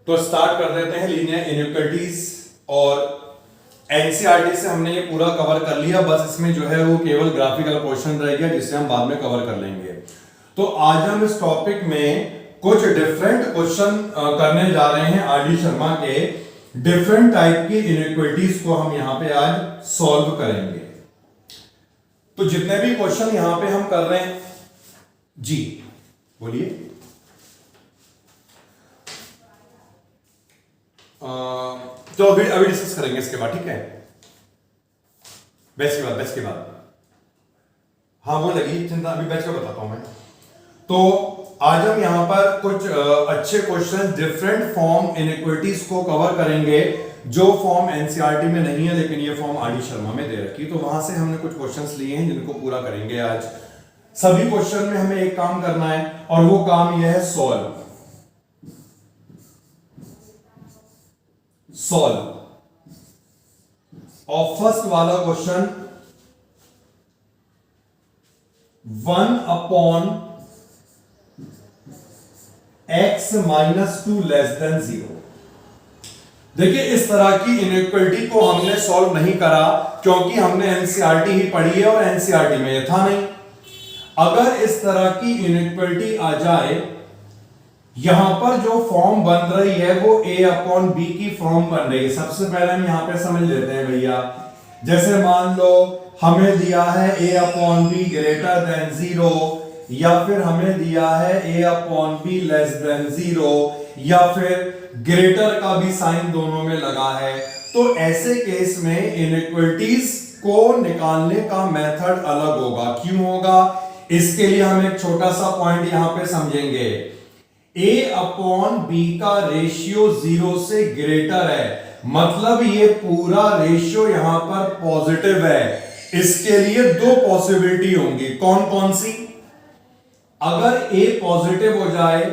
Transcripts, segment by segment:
तो स्टार्ट कर देते हैं लीनियर इनइक्वालिटीज। और एनसीईआरटी से हमने ये पूरा कवर कर लिया, बस इसमें जो है वो केवल ग्राफिकल क्वेश्चन रह गया जिसे हम बाद में कवर कर लेंगे। तो आज हम इस टॉपिक में कुछ डिफरेंट क्वेश्चन करने जा रहे हैं। आरडी शर्मा के डिफरेंट टाइप की इनइक्वालिटीज को हम यहां पे आज सॉल्व करेंगे। तो जितने भी क्वेश्चन यहां पे हम कर रहे हैं, जी बोलिए। तो अभी डिस्कस करेंगे इसके बाद, ठीक है? बैच के बाद हाँ वो लगी चिंता, अभी बैच का बताता हूं मैं। तो आज हम यहां पर कुछ अच्छे क्वेश्चन डिफरेंट फॉर्म इनइक्वालिटीज को कवर करेंगे जो फॉर्म एनसीईआरटी में नहीं है, लेकिन ये फॉर्म आरडी शर्मा में दे रखी। तो वहां से हमने कुछ क्वेश्चंस लिए हैं जिनको पूरा करेंगे आज। सभी क्वेश्चन में हमें एक काम करना है और वो काम यह है सॉल्व। और फर्स्ट वाला क्वेश्चन 1/x -2 <2 देखिए, इस तरह की इनइक्वालिटी को हमने सॉल्व नहीं करा क्योंकि हमने एनसीईआरटी ही पढ़ी है और एनसीईआरटी में यह था नहीं। अगर इस तरह की इनइक्वालिटी आ जाए, यहां पर जो फॉर्म बन रही है वो a/b की फॉर्म बन रही है। सबसे पहले हम यहां पे समझ लेते हैं भैया। जैसे मान लो हमें दिया है a/b ग्रेटर देन 0, या फिर हमें दिया है a/b लेस देन 0, या फिर ग्रेटर का भी साइन दोनों में लगा है। तो ऐसे केस में इनइक्वालिटीज को निकालने का मेथड अलग होगा। क्यों होगा? इसके लिए हम एक छोटा सा पॉइंट यहां पे समझेंगे। a/b का रेशियो 0 से ग्रेटर है, मतलब ये पूरा रेशियो यहां पर पॉजिटिव है। इसके लिए दो पॉसिबिलिटी होंगी। कौन कौन सी? अगर a पॉजिटिव हो जाए,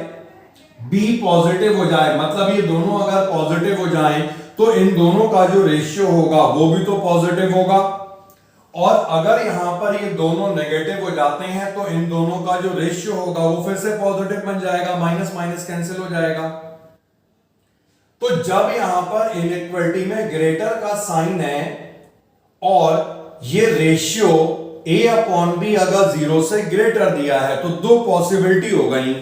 b पॉजिटिव हो जाए, मतलब ये दोनों अगर पॉजिटिव हो जाएं तो इन दोनों का जो रेशियो होगा वो भी तो पॉजिटिव होगा। और अगर यहां पर ये दोनों नेगेटिव हो जाते हैं तो इन दोनों का जो रेशियो होगा वो फिर से पॉजिटिव बन जाएगा, माइनस माइनस कैंसिल हो जाएगा। तो जब यहां पर इनइक्वालिटी में ग्रेटर का साइन है और ये रेशियो a/b अगर 0 से ग्रेटर दिया है तो दो पॉसिबिलिटी हो गई,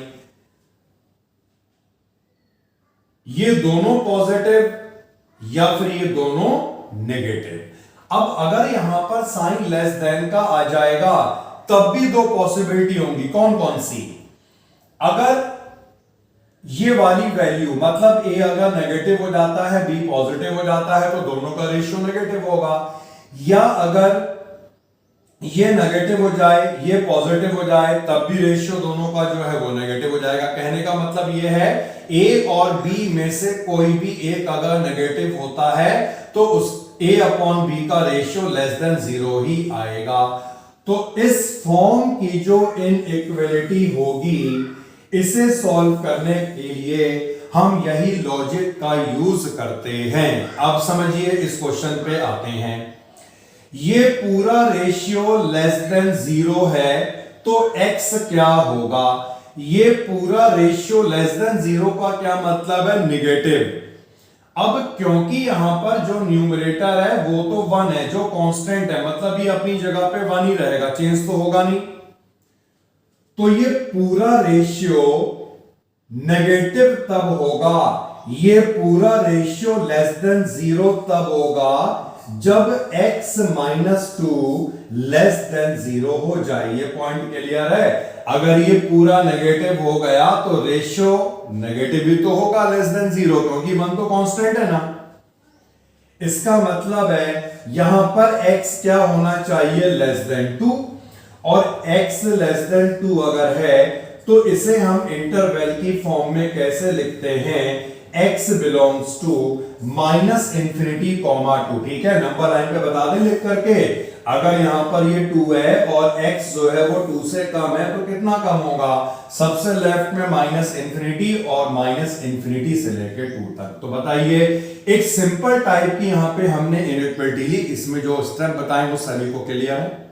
ये दोनों पॉजिटिव या फिर ये दोनों नेगेटिव। अब अगर यहां पर साइन लेस देन का आ जाएगा तब भी दो पॉसिबिलिटी होंगी। कौन कौन सी? अगर ये वाली वैल्यू, मतलब a अगर नेगेटिव हो जाता है, b पॉजिटिव हो जाता है, तो दोनों का रेशियो नेगेटिव होगा। या अगर ये नेगेटिव हो जाए, ये पॉजिटिव हो जाए, तब भी रेशियो दोनों का जो है वो नेगेटिव हो जाएगा। कहने का मतलब ये है a और b में से कोई भी एक अगर नेगेटिव होता है तो उस a/b का रेशियो लेस देन 0 ही आएगा। तो इस फॉर्म की जो इनइक्वालिटी होगी, इसे सॉल्व करने के लिए हम यही लॉजिक का यूज करते हैं। अब समझिए, इस क्वेश्चन पे आते हैं। ये पूरा रेशियो लेस देन 0 है तो x क्या होगा? ये पूरा रेशियो लेस देन 0 का क्या मतलब है? निगेटिव। अब क्योंकि यहां पर जो न्यूमरेटर है वो तो 1 है, जो कांस्टेंट है, मतलब ये अपनी जगह पे 1 ही रहेगा, चेंज तो होगा नहीं। तो ये पूरा रेशियो नेगेटिव तब होगा, ये पूरा रेशियो लेस देन 0 तब होगा जब x -2 लेस देन 0 हो जाए। ये पॉइंट क्लियर है? अगर ये पूरा नेगेटिव हो गया तो रेशियो नेगेटिव ही तो होगा लेस देन 0, क्योंकि 1 तो कांस्टेंट है ना। इसका मतलब है यहां पर x क्या होना चाहिए? Less than 2। और x लेस देन 2 अगर है तो इसे हम इंटरवल की फॉर्म में कैसे लिखते हैं? x belongs to -∞, 2। ठीक है, नंबर लाइन पे बता दें लिख करके। अगर यहां पर ये 2 है और x जो है वो 2 से कम है तो कितना कम होगा? सबसे लेफ्ट में -∞ और -∞ से लेके 2 तक। तो बताइए, एक सिंपल टाइप की यहां पे हमने इनइक्वालिटी ली। इसमें जो स्टेप बताएं वो सभी को क्लियर है।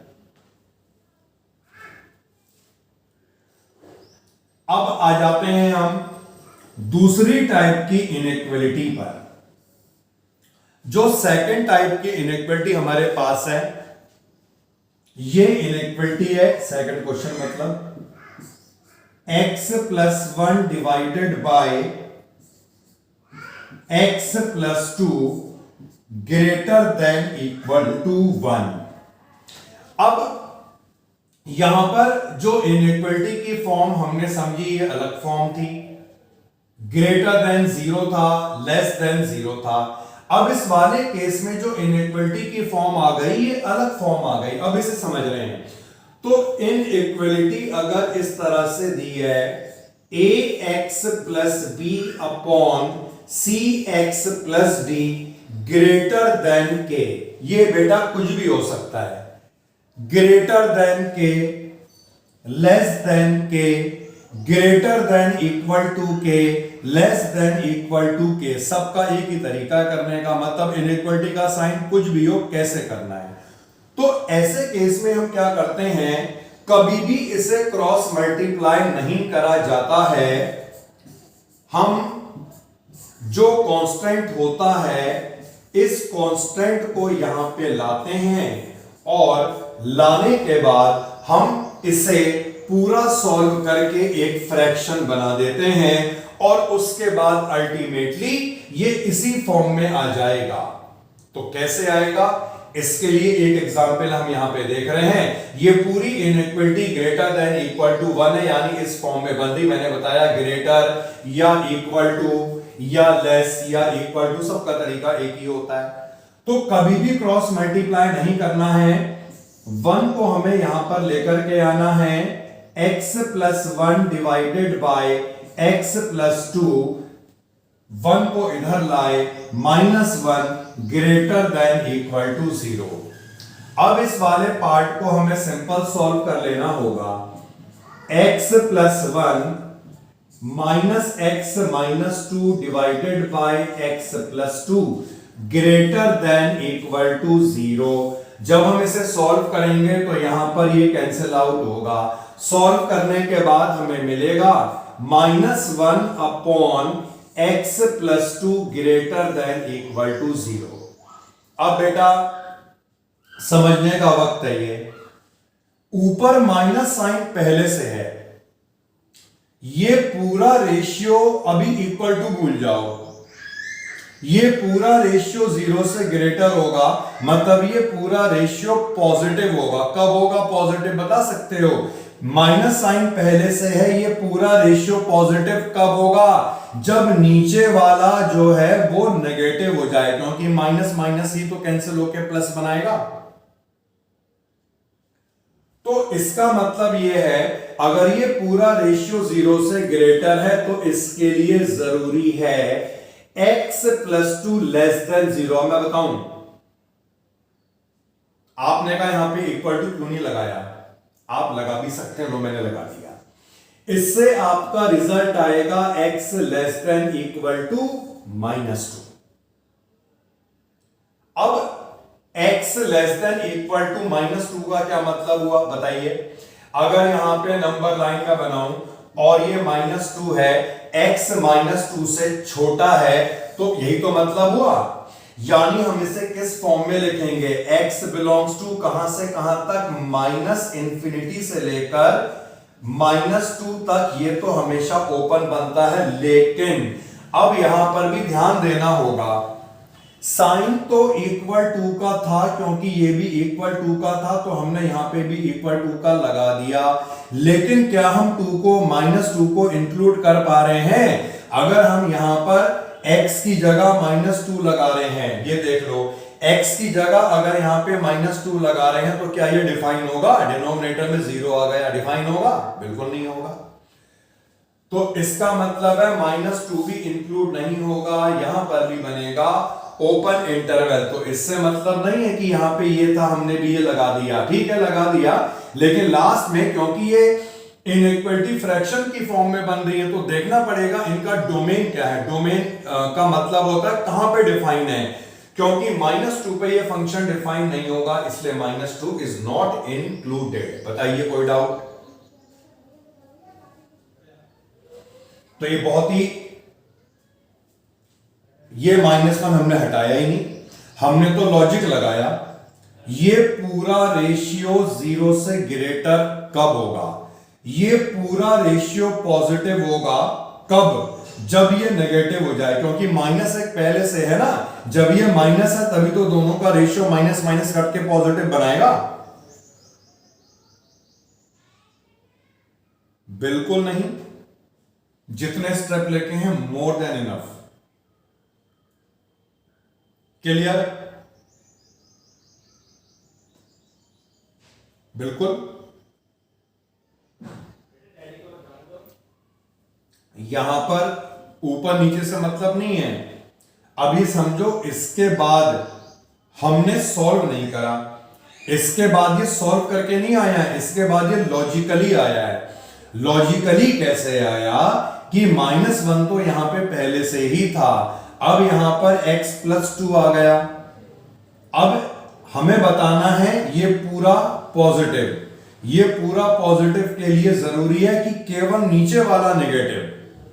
अब आ जाते हैं हम दूसरी टाइप की इनइक्वलिटी पर। जो सेकंड टाइप की इनइक्वलिटी हमारे पास है, ये इनइक्वलिटी है सेकंड क्वेश्चन, मतलब x+1 divided by x+2 greater than equal to 1। अब यहां पर जो इनइक्वलिटी की फॉर्म हमने समझी, ये अलग फॉर्म थी, ग्रेटर देन 0 था, लेस देन 0 था। अब इस वाले केस में जो इनइक्वलिटी की फॉर्म आ गई, ये अलग फॉर्म आ गई। अब इसे समझ रहे हैं, तो इनइक्वलिटी अगर इस तरह से दी है, ax plus b upon c x plus d greater than k, ये बेटा कुछ भी हो सकता है, greater than k, less than k, greater than equal to k, less than equal to k, सबका एक ही तरीका करने का, मतलब इनइक्वलिटी का साइन कुछ भी हो, कैसे करना है। तो ऐसे केस में हम क्या करते हैं, कभी भी इसे क्रॉस मल्टीप्लाई नहीं करा जाता है, हम जो कांस्टेंट होता है इस कांस्टेंट को यहां पे लाते हैं और लाने के बाद हम इसे पूरा सॉल्व करके एक फ्रैक्शन बना देते हैं और उसके बाद अल्टीमेटली ये इसी फॉर्म में आ जाएगा। तो कैसे आएगा, इसके लिए एक एग्जांपल हम यहां पे देख रहे हैं। ये पूरी inequality greater than equal to 1 है, यानी इस फॉर्म में बन रही। मैंने बताया ग्रेटर या इक्वल टू या लेस या इक्वल टू, सबका तरीका एक ही होता है। तो कभी भी क्रॉस मल्टीप्लाई नहीं करना है, 1 को हमें यहां पर लेकर के आना है, x+1 डिवाइडेड बाय x+2, 1 को इधर लाए, -1 ग्रेटर देन इक्वल टू 0। अब इस वाले पार्ट को हमें सिंपल सॉल्व कर लेना होगा, x+1 -x-2 divided by x+2 greater than equal to 0। जब हम इसे सॉल्व करेंगे तो यहां पर ये कैंसिल आउट होगा। सॉल्व करने के बाद हमें मिलेगा -1 upon x+2 greater than equal to 0। अब बेटा समझने का वक्त है, ये ऊपर माइनस साइन पहले से है, ये पूरा रेशियो अभी इक्वल टू भूल जाओ, ये पूरा रेशियो 0 से ग्रेटर होगा, मतलब ये पूरा रेशियो पॉजिटिव होगा। कब होगा पॉजिटिव, बता सकते हो, माइनस साइन पहले से है, ये पूरा रेशियो पॉजिटिव कब होगा, जब नीचे वाला जो है वो नेगेटिव हो जाए, क्योंकि माइनस माइनस ही तो कैंसिल होकर प्लस बनाएगा। तो इसका मतलब ये है, अगर ये पूरा रेशियो 0 से ग्रेटर है तो इसके लिए जरूरी है x+2 लेस देन 0। मैं बताऊं, आपने कहा यहां पे इक्वल टू क्यों नहीं लगाया, आप लगा भी सकते हैं, लो मैंने लगा दिया। इससे आपका रिजल्ट आएगा x less than equal to -2। अब x less than equal to -2 का क्या मतलब हुआ बताइए। अगर यहां पे नंबर लाइन का बनाऊं और ये -2 है, x -2 से छोटा है, तो यही तो मतलब हुआ। यानी हम इसे किस फॉर्म में लिखेंगे, x बिलोंग्स टू कहां से कहां तक, -∞ से लेकर -2 तक, ये तो हमेशा ओपन बनता है। लेकिन अब यहां पर भी ध्यान देना होगा, साइन तो इक्वल टू का था, क्योंकि ये भी इक्वल टू का था, तो हमने यहां पे भी इक्वल टू का लगा दिया। लेकिन क्या हम -2 को इंक्लूड कर पा रहे हैं? अगर हम यहां पर x की जगह -2 लगा रहे हैं, ये देख लो, x की जगह अगर यहां पे -2 लगा रहे हैं, तो क्या ये डिफाइन होगा, डिनोमिनेटर में 0 आ गया, डिफाइन होगा? बिल्कुल नहीं होगा। तो इसका मतलब है -2 भी इंक्लूड नहीं होगा, यहां पर भी बनेगा ओपन इंटरवल। तो इससे मतलब नहीं है कि यहां पे ये था, हमने भी ये लगा दिया, ठीक है लगा दिया, लेकिन लास्ट में क्योंकि ये इनइक्वलिटी फ्रैक्शन की फॉर्म में बन रही है, तो देखना पड़ेगा इनका डोमेन क्या है। डोमेन का मतलब होता है कहां पे डिफाइन है, क्योंकि -2 पे ये फंक्शन डिफाइन नहीं होगा, इसलिए -2 इज नॉट इंक्लूडेड। बताइए कोई डाउट? तो ये बहुत ही ये -1 हमने हटाया ही नहीं, हमने तो लॉजिक लगाया। ये पूरा रेशियो 0 से ग्रेटर कब होगा? ये पूरा रेशियो पॉजिटिव होगा कब? जब ये नेगेटिव हो जाए, क्योंकि -1 पहले से है ना। जब ये माइनस है तभी तो दोनों का रेशियो माइनस माइनस कट के पॉजिटिव बनाएगा। बिल्कुल नहीं, जितने स्टेप लेके हैं मोर देन इनफ। क्लियर? बिल्कुल। यहां पर ऊपर नीचे से मतलब नहीं है। अभी समझो, इसके बाद हमने सॉल्व नहीं करा, इसके बाद ये सॉल्व करके नहीं आया है, इसके बाद ये लॉजिकली आया है। लॉजिकली कैसे आया कि -1 तो यहां पे पहले से ही था, अब यहां पर x+2 आ गया। अब हमें बताना है ये पूरा पॉजिटिव। ये पूरा पॉजिटिव के लिए जरूरी है कि केवल नीचे वाला नेगेटिव,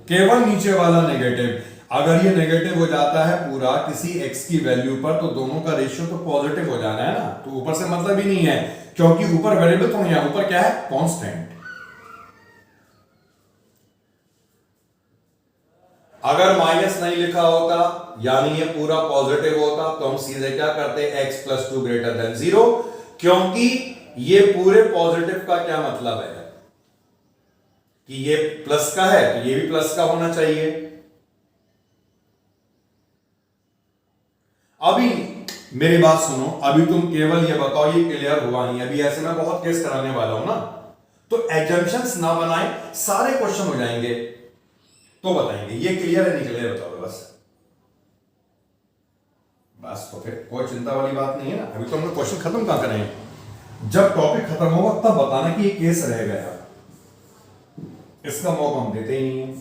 केवल नीचे वाला नेगेटिव। अगर ये नेगेटिव हो जाता है पूरा किसी x की वैल्यू पर, तो दोनों का रेशियो तो पॉजिटिव हो जाना है ना। तो ऊपर से मतलब ही नहीं है, क्योंकि ऊपर वेरिएबल तो नहीं है, ऊपर क्या है? कांस्टेंट। अगर माइनस नहीं लिखा होता यानी ये पूरा पॉजिटिव होता, तो हम सीधे क्या करते? x+2 ग्रेटर देन 0, क्योंकि ये पूरे पॉजिटिव का क्या मतलब है कि ये प्लस का है तो ये भी प्लस का होना चाहिए। अभी मेरी बात सुनो, अभी तुम केवल ये बताओ ये क्लियर हुआ नहीं। अभी ऐसे मैं बहुत केस कराने वाला हूं ना, तो एजम्पशंस ना बनाए, सारे क्वेश्चन हो जाएंगे तो बताएंगे ये क्लियर है नहीं क्लियर, बताओ बस। बस तो फिर कोई चिंता वाली बात नहीं है ना। अभी तो हमने क्वेश्चन खत्म कहां करेंगे, जब टॉपिक खत्म होगा तब बताना कि ये केस रह गया। इसका मौका हम देते ही नहीं है।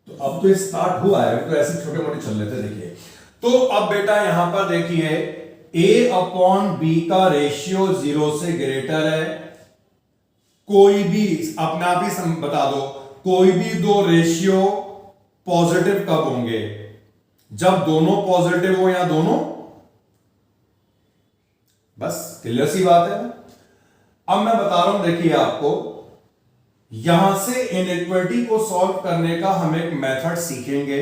तो अब तो स्टार्ट हुआ है, तो ऐसे छोटे मोटे चल लेते। देखिए, तो अब बेटा यहां पर देखिए a/b का रेशियो 0 से ग्रेटर है। कोई भी अपने आप ही बता दो, कोई भी दो रेशियो पॉजिटिव कब होंगे? जब दोनों पॉजिटिव हो या दोनों, बस क्लियर सी बात है। अब मैं बता रहा हूं, देखिए आपको यहां से इनइक्वालिटी को सॉल्व करने का हम एक मेथड सीखेंगे।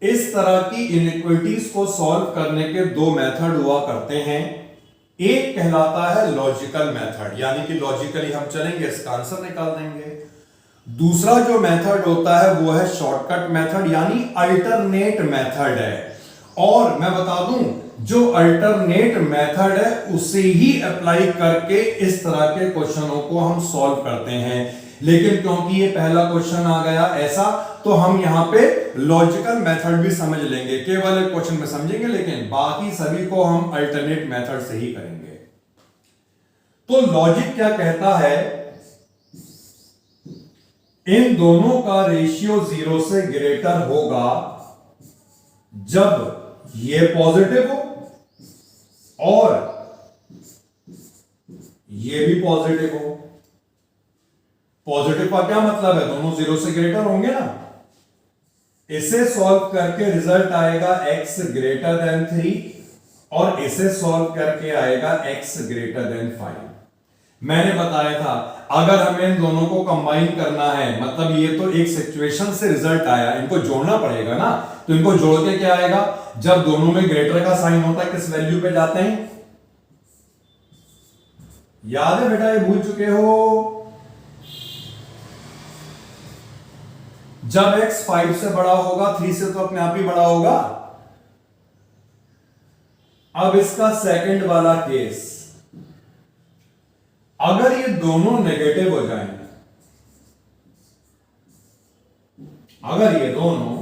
इस तरह की इनइक्वालिटीज को सॉल्व करने के दो मेथड हुआ करते हैं। एक कहलाता है लॉजिकल मेथड, यानी कि लॉजिकली हम चलेंगे, इसका आंसर निकाल देंगे। दूसरा जो मेथड होता है वो है शॉर्टकट मेथड, यानी अल्टरनेट मेथड है। और मैं बता दूं, जो अल्टरनेट मेथड है उसे ही अप्लाई करके इस तरह के क्वेश्चनों को हम सॉल्व करते हैं। लेकिन क्योंकि ये पहला क्वेश्चन आ गया ऐसा, तो हम यहां पे लॉजिकल मेथड भी समझ लेंगे, केवल एक क्वेश्चन में समझेंगे, लेकिन बाकी सभी को हम अल्टरनेट मेथड से ही करेंगे। तो लॉजिक क्या कहता है? इन दोनों का रेशियो 0 से ग्रेटर होगा जब ये पॉजिटिव हो और ये भी पॉजिटिव हो। पॉजिटिव का क्या मतलब है? दोनों 0 से ग्रेटर होंगे ना। इसे सॉल्व करके रिजल्ट आएगा x ग्रेटर देन 3 और इसे सॉल्व करके आएगा x ग्रेटर देन 5। मैंने बताया था अगर हमें इन दोनों को कंबाइन करना है, मतलब ये तो एक सिचुएशन से रिजल्ट आया, इनको जोड़ना पड़ेगा ना। तो इनको जोड़ के क्या आएगा? जब दोनों में ग्रेटर का साइन होता है किस वैल्यू पे जाते हैं? याद है बेटा, ये भूल चुके हो? जब x 5 से बड़ा होगा, 3 से तो अपने आप ही बड़ा होगा। अब इसका सेकंड वाला केस, अगर ये दोनों नेगेटिव हो जाएं, अगर ये दोनों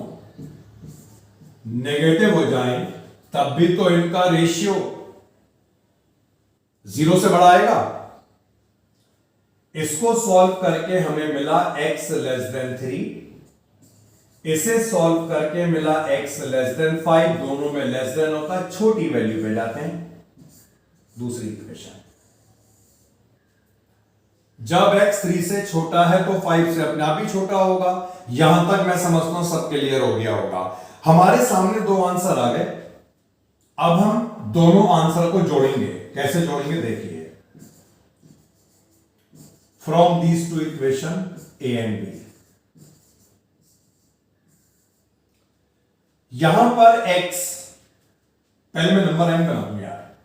नेगेटिव हो जाएं, तब भी तो इनका रेशियो 0 से बड़ा आएगा। इसको सॉल्व करके हमें मिला x लेस देन 3, इसे सॉल्व करके मिला x लेस देन 5, दोनों में लेस देन होता है, छोटी वैल्यू पे जाते हैं। दूसरी इक्वेशन, जब x 3 से छोटा है तो 5 से अपने आप ही छोटा होगा। यहां तक मैं समझता हूं सब क्लियर हो गया होगा। हमारे सामने दो आंसर आ गए। अब हम दोनों आंसर को जोड़ेंगे। कैसे जोड़ेंगे देखिए, from these two equation A and B. यहां पर x, पहले मैं नंबर लाइन बना दूं यार,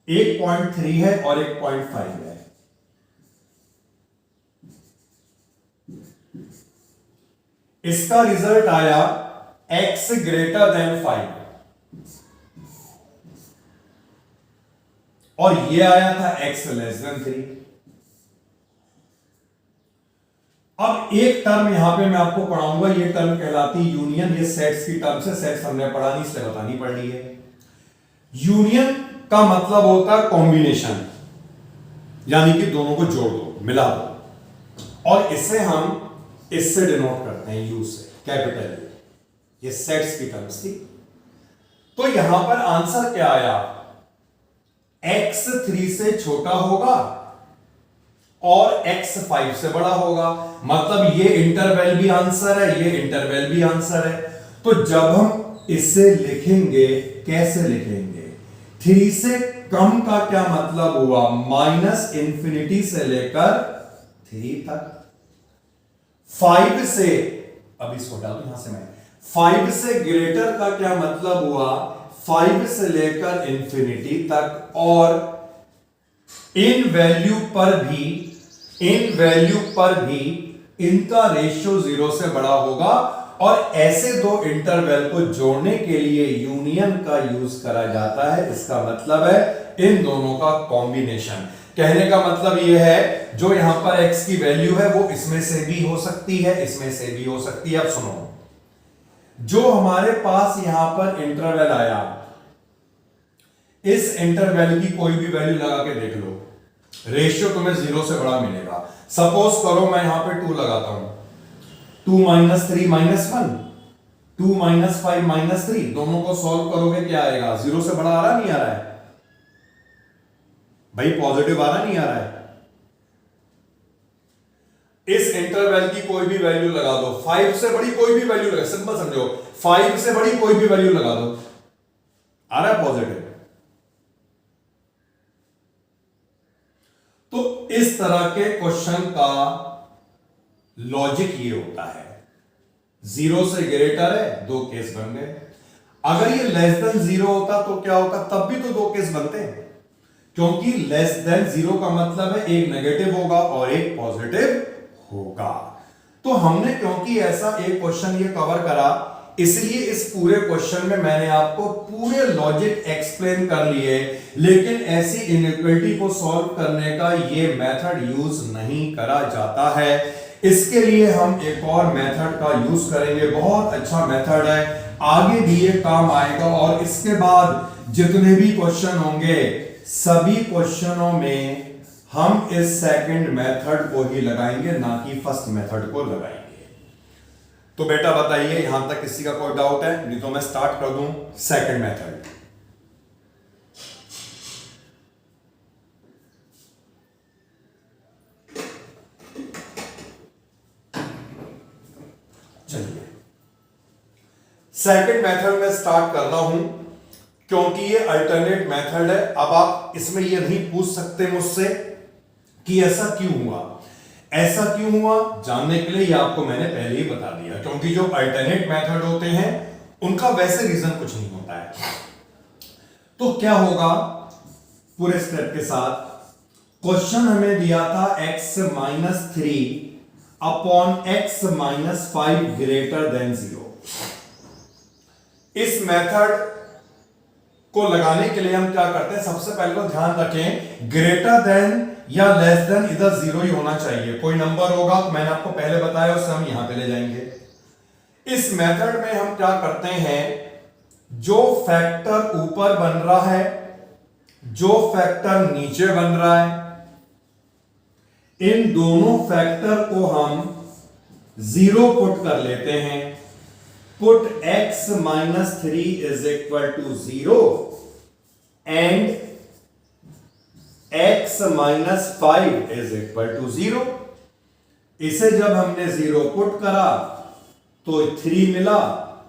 1.3 है और 1.5 है। इसका रिजल्ट आया x ग्रेटर देन 5 और ये आया था x लेस देन 3। अब एक टर्म यहां पे मैं आपको पढ़ाऊंगा, ये टर्म कहलाती यूनियन। ये सेट्स की टर्म से, सेट्स हमने पढ़ा नहीं इसलिए बतानी पड़ रही है। यूनियन का मतलब होता है कॉम्बिनेशन, यानी कि दोनों को जोड़ दो, मिला दो, और इसे हम इससे डिनोट करते हैं यू से, कैपिटल यू। ये सेट्स की टर्म्स थी। तो यहां पर आंसर क्या आया, x 3 से छोटा होगा और x 5 से बड़ा होगा। मतलब ये इंटरवल भी आंसर है, ये इंटरवल भी आंसर है। तो जब हम इसे लिखेंगे, कैसे लिखेंगे, 3 से कम का क्या मतलब हुआ, माइनस इंफिनिटी से लेकर 3 तक। 5 से, अब इसको डालू यहां से मैं, 5 से ग्रेटर का क्या मतलब हुआ, 5 से लेकर इंफिनिटी तक। और इन वैल्यू पर भी इनका रेशियो 0 से बड़ा होगा। और ऐसे दो इंटरवल को जोड़ने के लिए यूनियन का यूज करा जाता है। इसका मतलब है इन दोनों का कॉम्बिनेशन। कहने का मतलब यह है, जो यहां पर x की वैल्यू है वो इसमें से भी हो सकती है, इसमें से भी हो सकती है। अब सुनो, जो हमारे पास यहां पर इंटरवल आया, इस इंटरवल की कोई भी वैल्यू लगा के देख लो, रेशियो तुम्हें 0 से बड़ा मिलेगा। सपोज करो मैं यहां पे 2 लगाता हूं, 2 - 3 - 1, 2 - 5 - 3, दोनों को सॉल्व करोगे क्या आएगा, 0 से बड़ा आ रहा नहीं आ रहा है भाई, पॉजिटिव आ रहा नहीं आ रहा है। इस इंटरवल की कोई भी वैल्यू लगा दो, 5 से बड़ी कोई भी वैल्यू लगा, सिंपल समझो, 5 से बड़ी कोई भी वैल्यू लगा दो, आ रहा है पॉजिटिव। तो इस तरह के क्वेश्चन का लॉजिक ये होता है, 0 से ग्रेटर है, 2 केस बन गए। अगर ये लेस देन 0 होता तो क्या होता, तब भी तो 2 केस बनते हैं, क्योंकि लेस देन 0 का मतलब है एक नेगेटिव होगा और एक पॉजिटिव होगा। तो हमने क्योंकि ऐसा एक क्वेश्चन ये कवर करा, इसलिए इस पूरे क्वेश्चन में मैंने आपको पूरे लॉजिक एक्सप्लेन कर लिए। लेकिन ऐसी इनइक्वालिटी को सॉल्व करने का ये मेथड यूज नहीं करा जाता है। इसके लिए हम एक और मेथड का यूज करेंगे, बहुत अच्छा मेथड है, आगे भी ये काम आएगा। और इसके बाद जितने भी क्वेश्चन होंगे, सभी क्वेश्चनों में हम इस सेकंड मेथड को ही लगाएंगे, ना कि फर्स्ट मेथड को लगाएंगे। तो बेटा बताइए, यहां तक किसी का कोई डाउट है? नहीं तो मैं स्टार्ट कर दूं सेकंड मेथड। चलिए सेकंड मेथड में स्टार्ट कर रहा हूं, क्योंकि ये अल्टरनेट मेथड है। अब आप इसमें ये नहीं पूछ सकते मुझसे कि ऐसा क्यों हुआ। ऐसा क्यों हुआ जानने के लिए ये आपको मैंने पहले ही बता दिया, क्योंकि जो अल्टरनेट मेथड होते हैं उनका वैसे रीजन कुछ नहीं होता है। तो क्या होगा, पूरे स्टेप के साथ, क्वेश्चन हमें दिया था x - 3 upon x - 5 greater than 0। इस मेथड को लगाने के लिए हम क्या करते हैं, सबसे पहले तो ध्यान रखें, ग्रेटर देन या लेस देन इधर 0 ही होना चाहिए। कोई नंबर होगा तो मैंने आपको पहले बताया, उससे हम यहां पे ले जाएंगे। इस मेथड में हम क्या करते हैं, जो फैक्टर ऊपर बन रहा है, जो फैक्टर नीचे बन रहा है, इन दोनों फैक्टर को हम 0 पुट कर लेते हैं। Put x - 3 is equal to 0 and x minus 5 is equal to 0। इसे जब हमने 0 पुट करा तो 3 मिला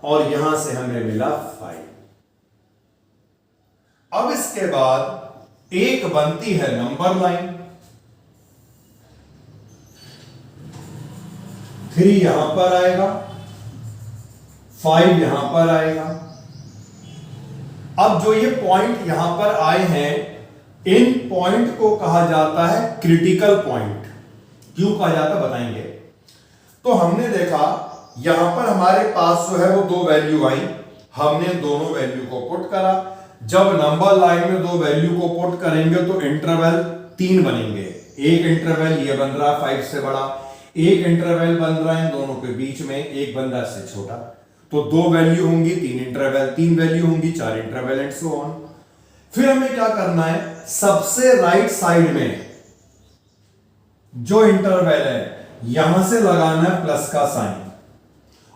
और यहां से हमें मिला 5। अब इसके बाद एक बनती है नंबर लाइन, 3 यहां पर आएगा, 5 यहां पर आएगा। अब जो ये पॉइंट यहां पर आए हैं, इन पॉइंट को कहा जाता है क्रिटिकल पॉइंट। क्यों कहा जाता है बताएंगे। तो हमने देखा यहां पर हमारे पास जो है वो दो वैल्यू आई, हमने दोनों वैल्यू को पुट करा। जब नंबर लाइन में दो वैल्यू को पुट करेंगे तो इंटरवल 3 बनेंगे। एक इंटरवल ये बन रहा 5 से बड़ा, एक इंटरवल बन रहा है दोनों के बीच में, एक बन रहा से छोटा। तो 2 वैल्यू होंगी 3 इंटरवल, 3 वैल्यू होंगी 4 इंटरवल एंड सो ऑन। फिर हमें क्या करना है, सबसे राइट साइड में जो इंटरवल है यहां से लगाना है प्लस का साइन,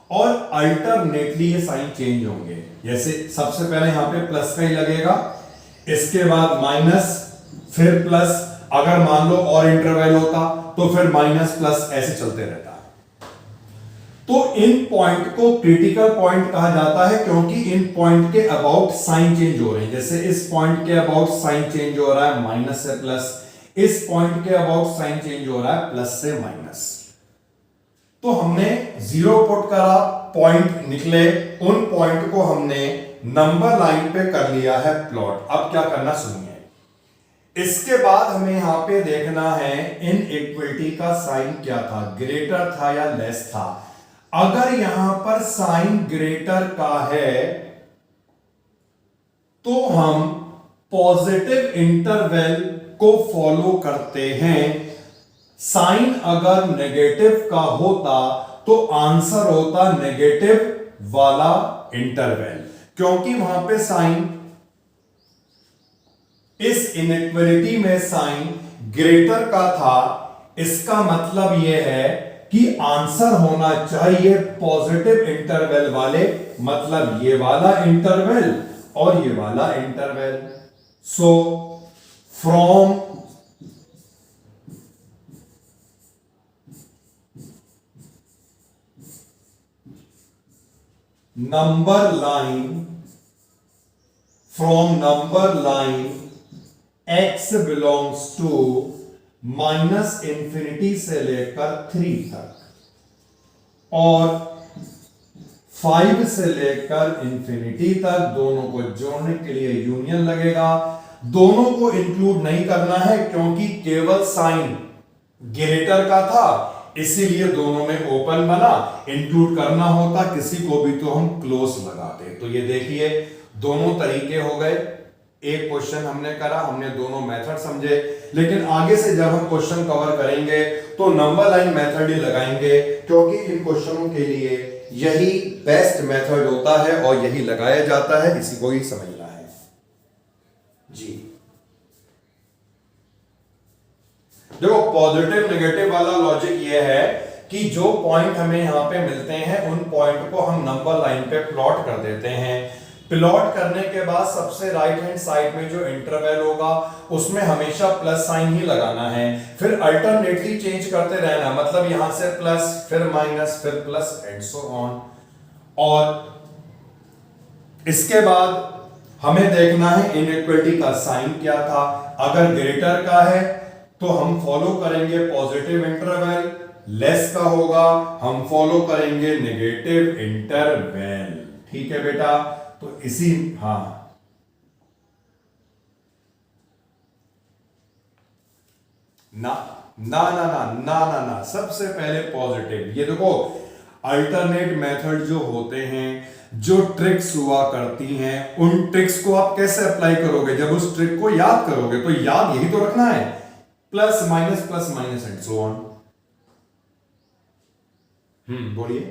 और अल्टरनेटली ये साइन चेंज होंगे। जैसे सबसे पहले यहां पे प्लस का ही लगेगा, इसके बाद माइनस, फिर प्लस। अगर मान लो और इंटरवल होता तो फिर माइनस प्लस ऐसे चलते रहता। तो इन पॉइंट को क्रिटिकल पॉइंट कहा जाता है क्योंकि इन पॉइंट के अबाउट साइन चेंज हो रहे हैं। जैसे इस पॉइंट के अबाउट साइन चेंज हो रहा है माइनस से प्लस, इस पॉइंट के अबाउट साइन चेंज हो रहा है प्लस से माइनस। तो हमने 0 पुट करा, पॉइंट निकले, उन पॉइंट को हमने नंबर लाइन पे कर लिया है प्लॉट। अब क्या करना सुनिए। इसके बाद हमें यहां पे देखना है इनइक्वलिटी का साइन क्या था, ग्रेटर था या लेस था। अगर यहां पर साइन ग्रेटर का है तो हम पॉजिटिव इंटरवल को फॉलो करते हैं। साइन अगर नेगेटिव का होता तो आंसर होता नेगेटिव वाला इंटरवल, क्योंकि वहां पे साइन, इस इनइक्वलिटी में साइन ग्रेटर का था। इसका मतलब यह है कि आंसर होना चाहिए पॉजिटिव इंटरवल वाले, मतलब ये वाला इंटरवल और ये वाला interval. So from number line, from number line x belongs to minus infinity से लेकर 3 तक और 5 से लेकर इंफिनिटी तक, दोनों को जोड़ने के लिए यूनियन लगेगा। दोनों को इंक्लूड नहीं करना है क्योंकि केवल साइन ग्रेटर का था, इसीलिए दोनों में ओपन बना। इंक्लूड करना होता किसी को भी तो हम क्लोज लगाते। तो ये देखिए दोनों तरीके हो गए। एक क्वेश्चन हमने करा, हमने दोनों मेथड समझे, लेकिन आगे से जब हम क्वेश्चन कवर करेंगे तो नंबर लाइन मेथड ही लगाएंगे क्योंकि इन क्वेश्चनों के लिए यही बेस्ट मेथड होता है और यही लगाया जाता है। इसी को ही समझना है जी। देखो पॉजिटिव नेगेटिव वाला लॉजिक ये है कि जो पॉइंट हमें यहां पे मिलते हैं उन पॉइंट को हम नंबर लाइन पे प्लॉट कर देते हैं। प्लॉट करने के बाद सबसे राइट हैंड साइड में जो इंटरवल होगा उसमें हमेशा प्लस साइन ही लगाना है। फिर अल्टरनेटली चेंज करते रहना, मतलब यहां से प्लस, फिर माइनस, फिर प्लस एंड सो ऑन। और इसके बाद हमें देखना है इनइक्वलिटी का साइन क्या था। अगर ग्रेटर का है तो हम फॉलो करेंगे पॉजिटिव इंटरवल, लेस का होगा हम फॉलो करेंगे नेगेटिव इंटरवल। ठीक है बेटा, तो इसी हाँ ना ना ना ना ना ना ना सबसे पहले पॉजिटिव। ये देखो अल्टरनेट मेथड जो होते हैं, जो ट्रिक्स हुआ करती हैं, उन ट्रिक्स को आप कैसे अप्लाई करोगे? जब उस ट्रिक को याद करोगे तो याद यही तो रखना है, plus minus and so on. बोलिए।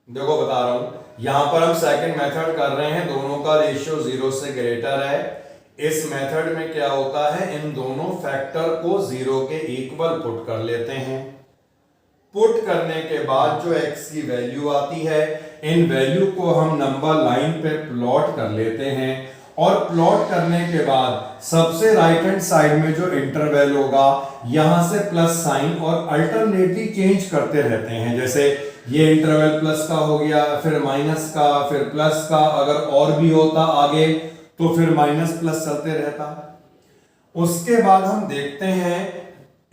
देखो बता रहा हूं, यहां पर हम सेकंड मेथड कर रहे हैं, दोनों का रेशियो 0 से ग्रेटर है। इस मेथड में क्या होता है, इन दोनों फैक्टर को 0 के इक्वल पुट कर लेते हैं। पुट करने के बाद जो x की वैल्यू आती है, इन वैल्यू को हम नंबर लाइन पे प्लॉट कर लेते हैं और प्लॉट करने के बाद सबसे राइट हैंड साइड में जो इंटरवल होगा यहां से प्लस साइन और अल्टरनेटली चेंज करते रहते हैं। जैसे ये इंटरवल प्लस का हो गया, फिर माइनस का, फिर प्लस का, अगर और भी होता आगे तो फिर माइनस प्लस चलते रहता। उसके बाद हम देखते हैं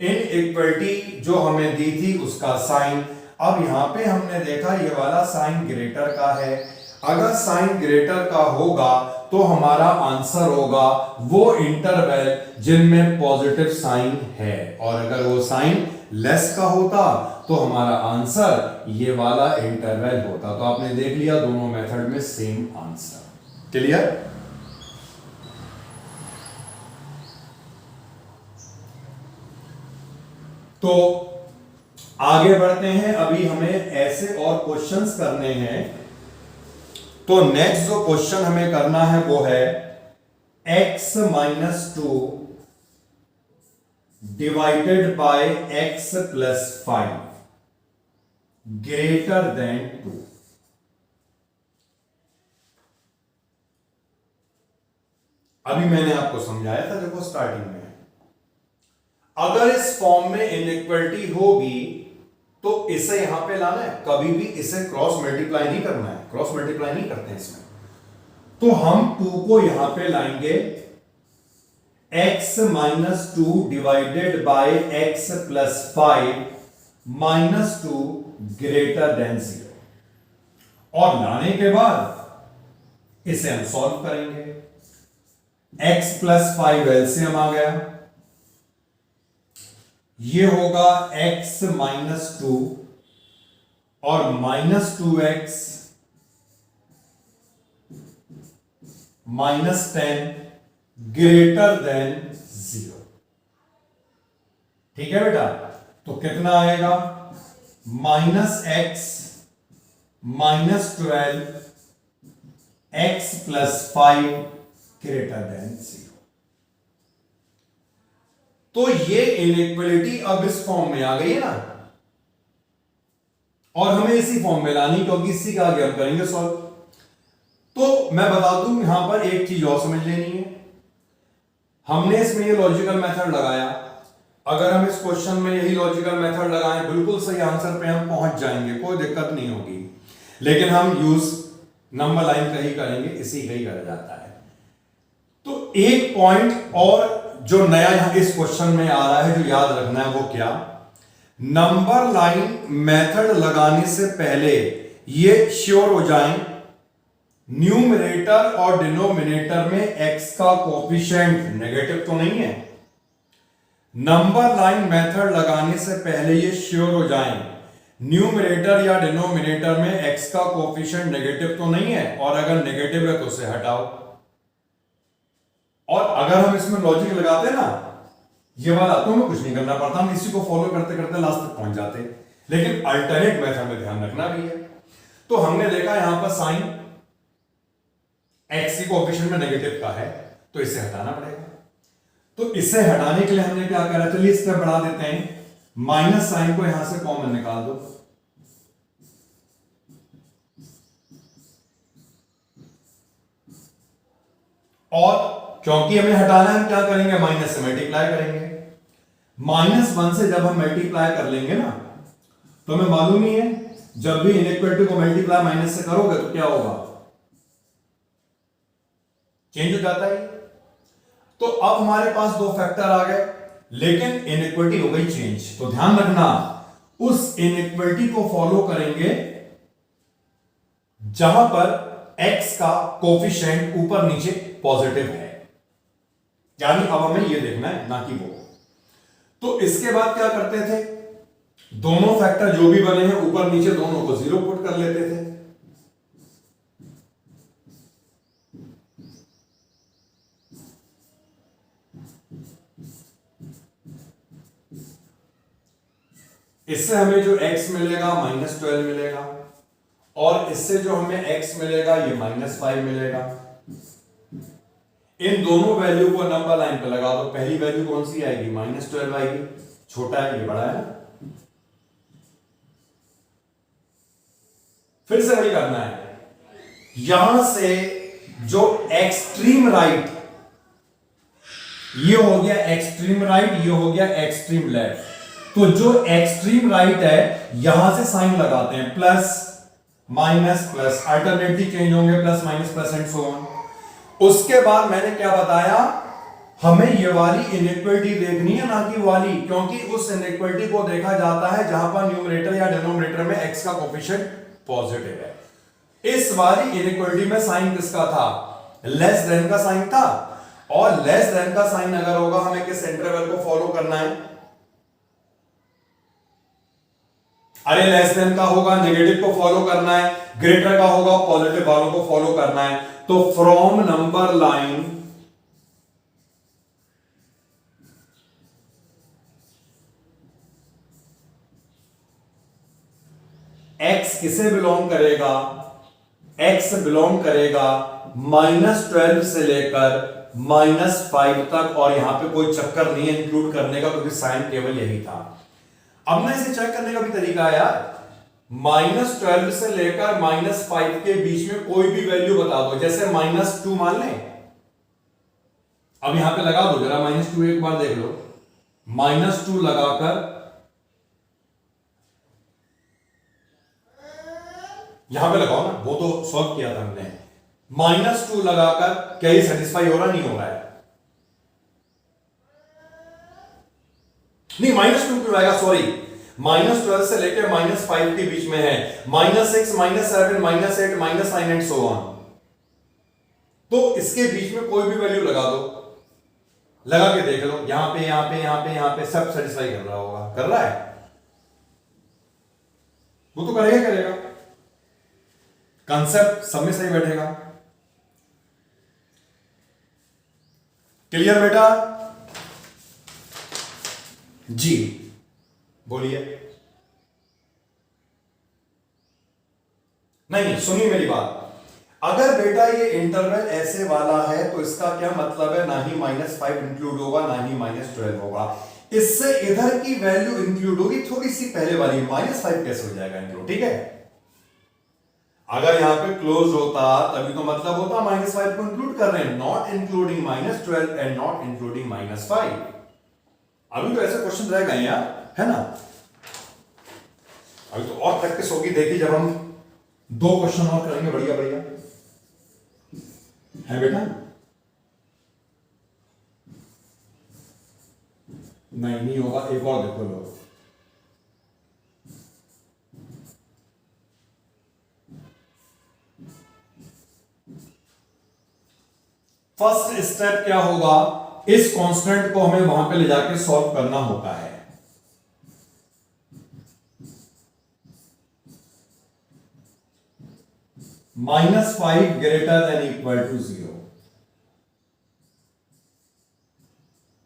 इनइक्वालिटी जो हमें दी थी उसका साइन। अब यहां पे हमने देखा ये वाला साइन ग्रेटर का है। अगर साइन ग्रेटर का होगा तो हमारा आंसर होगा वो इंटरवल जिनमें पॉजिटिव साइन है, और अगर वो साइन लेस का होता तो हमारा आंसर ये वाला इंटरवल होता। तो आपने देख लिया दोनों मेथड में सेम आंसर। क्लियर? तो आगे बढ़ते हैं। अभी हमें ऐसे और क्वेश्चंस करने हैं। तो नेक्स्ट जो क्वेश्चन हमें करना है वो है x minus 2 divided by x plus 5 greater than 2। अभी मैंने आपको समझाया था, देखो स्टार्टिंग में, अगर इस फॉर्म में इनइक्वालिटी होगी तो इसे यहां पे लाना है, कभी भी इसे क्रॉस मल्टीप्लाई नहीं करना है, क्रॉस मल्टीप्लाई नहीं करते हैं इसमें। तो हम 2 को यहां पे लाएंगे x minus 2 divided by x plus 5 minus 2 greater then 0, और लाने के बाद इसे हम सॉल्व करेंगे। x प्लस 5 एलसीएम आ गया, ये होगा x माइनस 2 और minus 2x minus 10 greater than 0। ठीक है बेटा? तो कितना आएगा? Minus x minus 12 x plus 5 greater than 0। तो ये इनइक्वालिटी अब इस फॉर्म में आ गई है ना, और हमें इसी फॉर्म में लानी, क्योंकि इसी का आगे हम करेंगे सॉल्व। तो मैं बता दूं यहां पर एक चीज और समझ लेनी है। हमने इसमें ये लॉजिकल मेथड लगाया, अगर हम इस क्वेश्चन में यही लॉजिकल मेथड लगाएं बिल्कुल सही आंसर पे हम पहुंच जाएंगे, कोई दिक्कत नहीं होगी। लेकिन हम यूज नंबर लाइन का ही करेंगे, इसी का ही करा जाता है। तो एक पॉइंट और जो नया यहां इस क्वेश्चन में आ रहा है जो याद रखना है वो क्या, नंबर लाइन मेथड लगाने से पहले ये श्योर हो जाएं न्यूमरेटर और डिनोमिनेटर में x का कोफिशिएंट नेगेटिव तो नहीं है। नंबर लाइन मेथड लगाने से पहले ये श्योर हो जाएं न्यूमरेटर या डिनोमिनेटर में x का कोफिशिएंट नेगेटिव तो नहीं है, और अगर नेगेटिव है तो उसे हटाओ। और अगर हम इसमें लॉजिक लगाते ना ये वाला, तो हमें कुछ नहीं करना पड़ता, हम इसी को फॉलो करते करते लास्ट तक पहुंच जाते। लेकिन अल्टरनेट मेथड में ध्यान रखना भी है। तो हमने देखा यहां पर साइन x की कोएफिशिएंट में नेगेटिव का है, तो इसे हटाना पड़ेगा। तो इसे हटाने के लिए हमने क्या करा, चलिए स्टेप बढ़ा देते हैं, माइनस साइन को यहां से कॉमन निकाल दो, और क्योंकि हमें हटाना है हम क्या करेंगे, माइनस से मल्टीप्लाई करेंगे। -1 से जब हम मल्टीप्लाई कर लेंगे ना, तो हमें मालूम ही है जब भी इनइक्वालिटी को मल्टीप्लाई माइनस से करोगे तो क्या होगा, चेंज हो जाता है। तो अब हमारे पास दो फैक्टर आ गए, लेकिन इनइक्वालिटी हो गई चेंज। तो ध्यान रखना उस इनइक्वालिटी को फॉलो करेंगे जहां पर x का कोफिशिएंट ऊपर नीचे पॉजिटिव है, यानी अब हमें यह देखना है ना कि वो। तो इसके बाद क्या करते थे, दोनों फैक्टर जो भी बने हैं ऊपर नीचे दोनों को 0 पुट कर लेते थे। इससे हमें जो x मिलेगा -12 मिलेगा, और इससे जो हमें x मिलेगा ये -5 मिलेगा। इन दोनों वैल्यू को नंबर लाइन पे लगा दो। पहली वैल्यू कौन सी आएगी, -12 आएगी, छोटा है ये बड़ा है ना। फिर से वही करना है, यहां से जो एक्सट्रीम राइट, ये हो गया एक्सट्रीम राइट, ये हो गया एक्सट्रीम लेफ्ट। तो जो एक्सट्रीम राइट है यहां से साइन लगाते हैं, plus minus plus, alternative change होंगे, plus minus plus and so on. उसके बाद मैंने क्या बताया, हमें ये वाली इनइक्वालिटी देखनी है, ना कि वाली, क्योंकि उस इनइक्वालिटी को देखा जाता है जहां पर न्यूमरेटर या डिनोमिनेटर में x का कोफिशिएंट पॉजिटिव है। इस वाली इनइक्वालिटी में साइन किसका था, लेस देन का साइन था, और लेस देन का साइन अगर होगा हमें किस इंटरवल को फॉलो करना है, अरे लेस देन का होगा नेगेटिव को फॉलो करना है, ग्रेटर का होगा पॉजिटिव वालों को फॉलो करना है। तो फ्रॉम नंबर लाइन x किसे बिलोंग करेगा, x बिलोंग करेगा -12 से लेकर -5 तक, और यहां पे कोई चक्कर नहीं है इंक्लूड करने का, क्योंकि साइन केवल यही था। अब ना इसे चेक करने का भी तरीका है यार, -12 से लेकर -5 के बीच में कोई भी वैल्यू बता दो, जैसे -2 मान लें। अब यहां पे लगा दो जरा -2, एक बार देख लो, -2 लगाकर यहां पे लगाओ ना, वो तो सॉल्व किया था हमने। -2 लगाकर क्या ये सेटिस्फाई हो रहा, नहीं हो रहा है? नहीं, -2 क्यों आएगा, सॉरी, -12 से लेकर -5 के बीच में है, -6, -7, -8, -9 एंड सो ऑन। तो इसके बीच में कोई भी वैल्यू लगा दो, लगा के देख लो, यहां पे यहां पे यहां पे यहां पे सब सेटिस्फाई कर रहा होगा, कर रहा है? वो तो करेगा करेगा, कंसेप्ट सब में सही बैठेगा। क्लियर बेटा? जी बोलिए। नहीं, सुनिए मेरी बात, अगर बेटा ये इंटरवल ऐसे वाला है तो इसका क्या मतलब है, ना ही -5 इंक्लूड होगा, ना ही -12 होगा, इससे इधर की वैल्यू इंक्लूड होगी, थोड़ी सी पहले वाली, -5 कैसे हो जाएगा इंक्लूड, ठीक है? अगर यहां पे क्लोज होता तभी तो मतलब होता -5 को इंक्लूड कर रहे हैं, not including -12 and not including -5। अभी तो ऐसे क्वेश्चन रह गए यार, है ना? अभी तो और प्रैक्टिस होगी, देखिए जब हम 2 क्वेश्चन और करेंगे, बढ़िया बढ़िया है बेटा। नहीं होगा, एक और देखो लो, फर्स्ट स्टेप क्या होगा, इस कांस्टेंट को हमें वहां पे ले जाके सॉल्व करना होता है। -5 ग्रेटर देन इक्वल टू 0,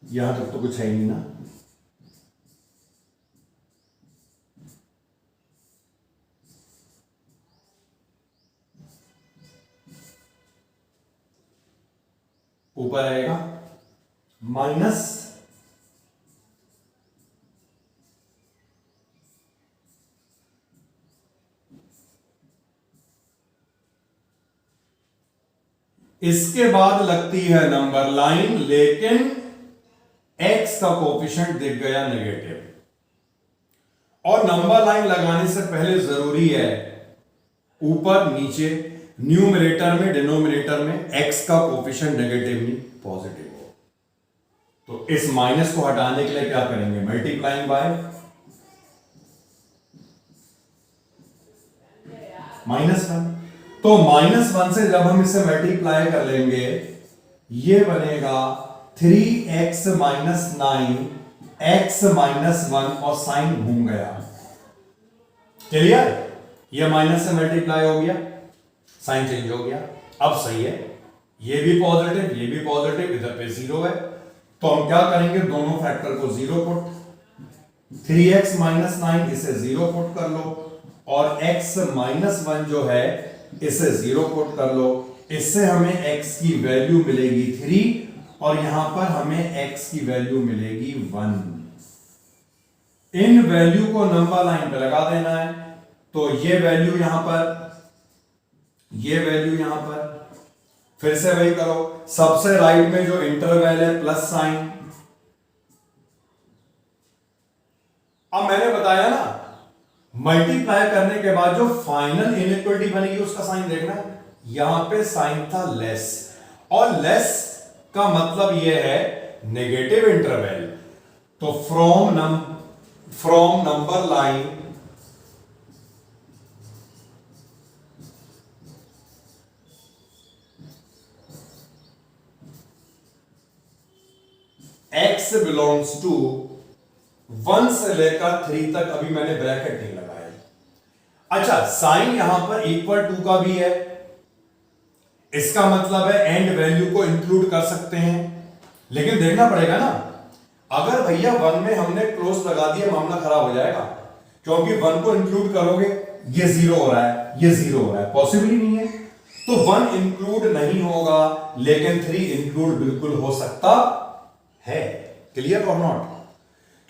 यहां तक तो कुछ है ही नहीं ना। ऊपर आएगा माइनस इसके बाद लगती है नंबर लाइन, लेकिन x का कोफिशिएंट दिख गया नेगेटिव, और नंबर लाइन लगाने से पहले जरूरी है ऊपर नीचे न्यूमरेटर में डिनोमिनेटर में x का कोफिशिएंट नेगेटिव नहीं पॉजिटिव हो। तो इस माइनस को हटाने के लिए क्या करेंगे, मल्टीप्लाइंग बाय -1। तो -1 से जब हम इसे मल्टीप्लाई कर लेंगे, ये बनेगा 3x - 9 x - 1, और साइन घूम गया। क्लियर? ये माइनस से मल्टीप्लाई हो गया, साइन चेंज हो गया, अब सही है, ये भी पॉजिटिव ये भी पॉजिटिव, इधर पे 0 है। तो हम क्या करेंगे, दोनों फैक्टर को 0 पुट, 3x - 9 इसे 0 पुट कर लो, और x - 1 जो है इसे 0 पुट कर लो। इससे हमें x की वैल्यू मिलेगी 3, और यहां पर हमें x की वैल्यू मिलेगी 1। इन वैल्यू को नंबर लाइन पे लगा देना है, तो ये वैल्यू यहां पर, ये वैल्यू यहां पर, फिर से वही करो, सबसे राइट में जो इंटरवल है प्लस साइन। अब मैंने बताया ना, मल्टीप्लाई करने के बाद जो फाइनल इनइक्वलिटी बनेगी उसका साइन देखना है। यहां पे साइन था लेस, और लेस का मतलब यह है नेगेटिव इंटरवल। तो from number line x belongs to 1 से लेकर 3 तक, अभी मैंने ब्रैकेट नहीं लगाया। अच्छा, साइन यहां पर इक्वल टू का भी है, इसका मतलब है एंड वैल्यू को इंक्लूड कर सकते हैं। लेकिन देखना पड़ेगा ना, अगर भैया 1 में हमने क्लोज लगा दिया मामला खराब हो जाएगा, क्योंकि 1 को इंक्लूड करोगे ये 0 हो रहा है, ये 0 हो रहा है, पॉसिबल ही नहीं है। तो 1 इंक्लूड नहीं होगा, लेकिन 3 इंक्लूड बिल्कुल हो सकता है। क्लियर और नॉट?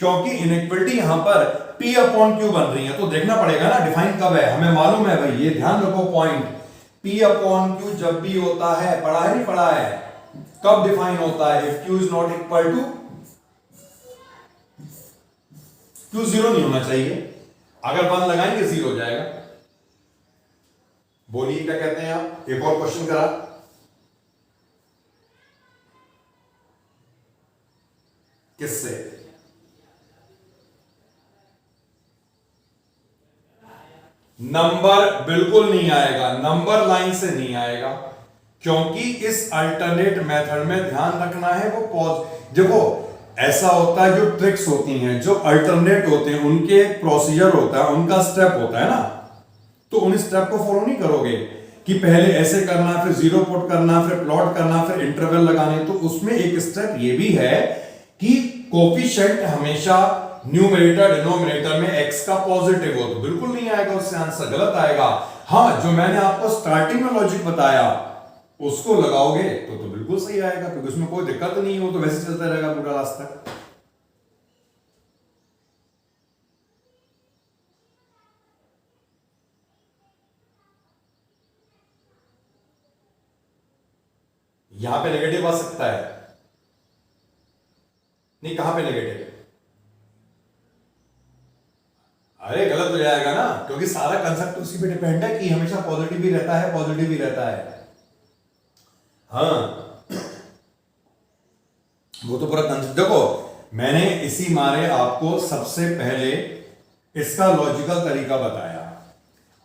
क्योंकि इनइक्वलिटी यहां पर P अपॉन Q बन रही है, तो देखना पड़ेगा ना डिफाइन कब है। हमें मालूम है भाई, ये ध्यान रखो पॉइंट, P अपॉन Q जब भी होता है, पढ़ा है नहीं पढ़ा है, कब डिफाइन होता है? If Q is not equal to, Q 0 नहीं होना चाहिए, अगर 1 लगाएंगे 0 हो जाएगा। बोलिए क्या कहते हैं आप? एक और क्वेश्चन करा, किससे? नंबर बिल्कुल नहीं आएगा, नंबर लाइन से नहीं आएगा, क्योंकि इस अल्टरनेट मेथड में ध्यान रखना है वो पॉज। देखो ऐसा होता है, जो ट्रिक्स होती हैं, जो अल्टरनेट होते हैं, उनके एक प्रोसीजर होता है, उनका स्टेप होता है ना, तो उन स्टेप को फॉलो नहीं करोगे कि पहले ऐसे करना, फिर 0 पुट करना, फिर प्लॉट करना, फिर इंटरवल लगाने। तो उसमें एक स्टेप ये भी है कि कोफिशिएंट हमेशा न्यूमरेटर डिनोमिनेटर में x का पॉजिटिव हो, तो बिल्कुल नहीं आएगा, उससे आंसर गलत आएगा। हाँ, जो मैंने आपको स्टार्टिंग में लॉजिक बताया उसको लगाओगे तो बिल्कुल सही आएगा, क्योंकि उसमें कोई दिक्कत नहीं हो, तो वैसे चलता रहेगा पूरा रास्ता। यहां पे नेगेटिव आ सकता है, नहीं कहां पे नेगेटिव? अरे गलत हो जाएगा ना, क्योंकि सारा कंसेप्ट उसी पे डिपेंड है कि हमेशा पॉजिटिव भी रहता है, पॉजिटिव भी रहता है। हाँ, वो तो पूरा कंसेप्ट देखो, मैंने इसी मारे आपको सबसे पहले इसका लॉजिकल तरीका बताया।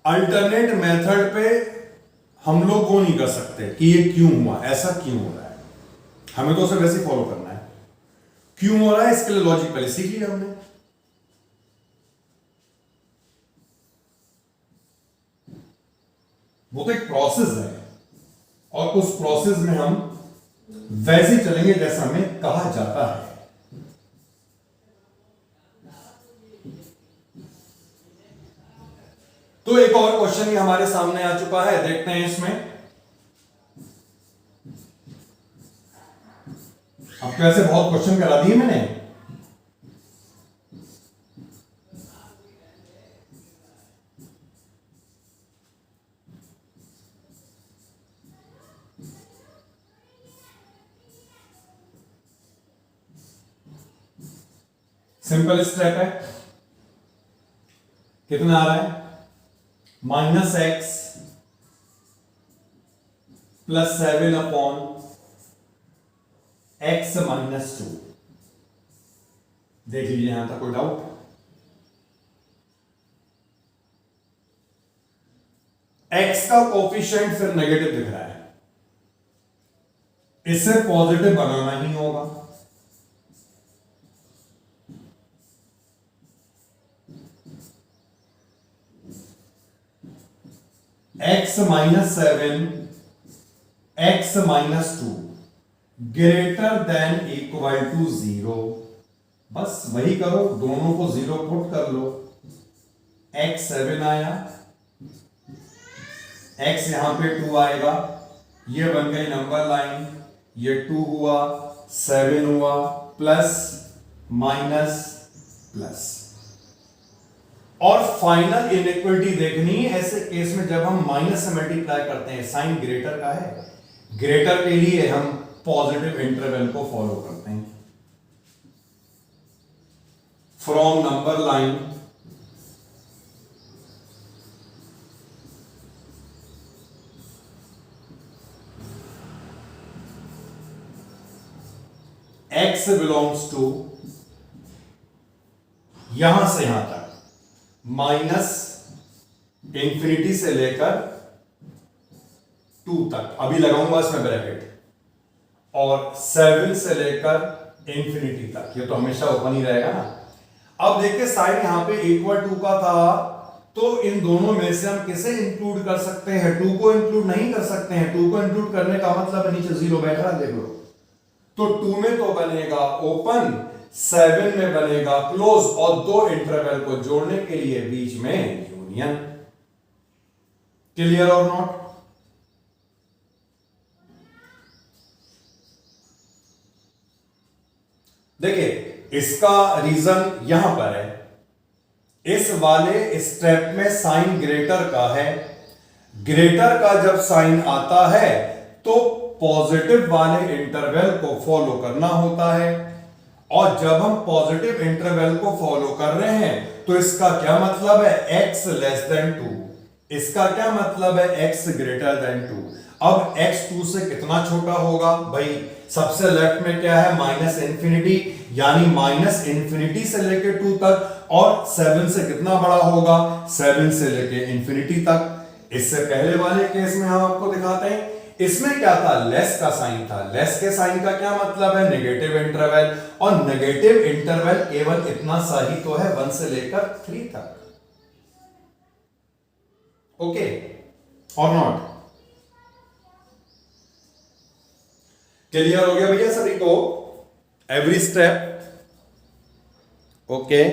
अल्टरनेट मेथड पे हम लोग वो नहीं कर सकते कि ये क्यों हुआ, ऐसा क्यों हो रहा है, हमें तो उसे वैसे फॉलो करना है। क्यों हो रहा है इसके लिए लॉजिक पहले सीख लिया हमने। वो तो एक प्रोसेस है, और उस प्रोसेस में हम वैसे चलेंगे जैसा हमें कहा जाता है। तो एक और क्वेश्चन ही हमारे सामने आ चुका है, देखते हैं इसमें। अब तो ऐसे बहुत क्वेश्चन करा दिए मैंने। सिंपल स्टेप है, कितना आ रहा है? -x + 7 upon x - 2। देख लीजिए यहां तक, कोई डाउट? x का कोफिशिएंट फिर नेगेटिव दिख रहा है, इसे पॉजिटिव बनाना ही होगा। x - 7 x - 2 greater than equal to 0। बस वही करो, दोनों को 0 पुट कर लो। x 7 आया, x यहां पे 2 आएगा, ये बन गई नंबर लाइन, ये 2 हुआ, 7 हुआ, प्लस माइनस प्लस। और फाइनल इनइक्वलिटी देखनी है ऐसे केस में जब हम माइनस से मल्टीप्लाई करते हैं, साइन ग्रेटर का है, ग्रेटर के लिए हम पॉजिटिव इंटरवल को फॉलो करते हैं। From number line x belongs to यहां से यहां तक माइनस इंफिनिटी से लेकर 2 तक, अभी लगाऊंगा इसमें ब्रैकेट, और 7 से लेकर इंफिनिटी तक, ये तो हमेशा ओपन ही रहेगा ना। अब देखिए साइन यहां पे इक्वल टू का था, तो इन दोनों में से हम किसे इंक्लूड कर सकते हैं? 2 को इंक्लूड नहीं कर सकते हैं। 2 को इंक्लूड करने का मतलब नीचे 0 बैठ रहा, देख लो। तो 2 में तो बनेगा ओपन, 7 में बनेगा क्लोज, और 2 इंटरवल को जोड़ने के लिए बीच में यूनियन। क्लियर और नॉट? देखिए इसका रीजन यहां पर है, इस वाले स्टेप में साइन ग्रेटर का है। ग्रेटर का जब साइन आता है तो पॉजिटिव वाले इंटरवल को फॉलो करना होता है, और जब हम पॉजिटिव इंटरवल को फॉलो कर रहे हैं तो इसका क्या मतलब है? x less then 2। इसका क्या मतलब है? x greater than 2। अब x 2 से कितना छोटा होगा भाई? सबसे लेफ्ट में क्या है? माइनस इंफिनिटी, यानी माइनस इंफिनिटी से लेके 2 तक, और 7 से कितना बड़ा होगा? 7 से लेके इंफिनिटी तक। इससे पहले वाले केस में हम आपको दिखाते हैं, इसमें क्या था? लेस का साइन था। लेस के साइन का क्या मतलब है? नेगेटिव इंटरवल, और नेगेटिव इंटरवल केवल इतना सा ही तो है, 1 से लेकर 3 तक। ओके और नॉट? क्लियर हो गया भैया सभी को? Every step okay.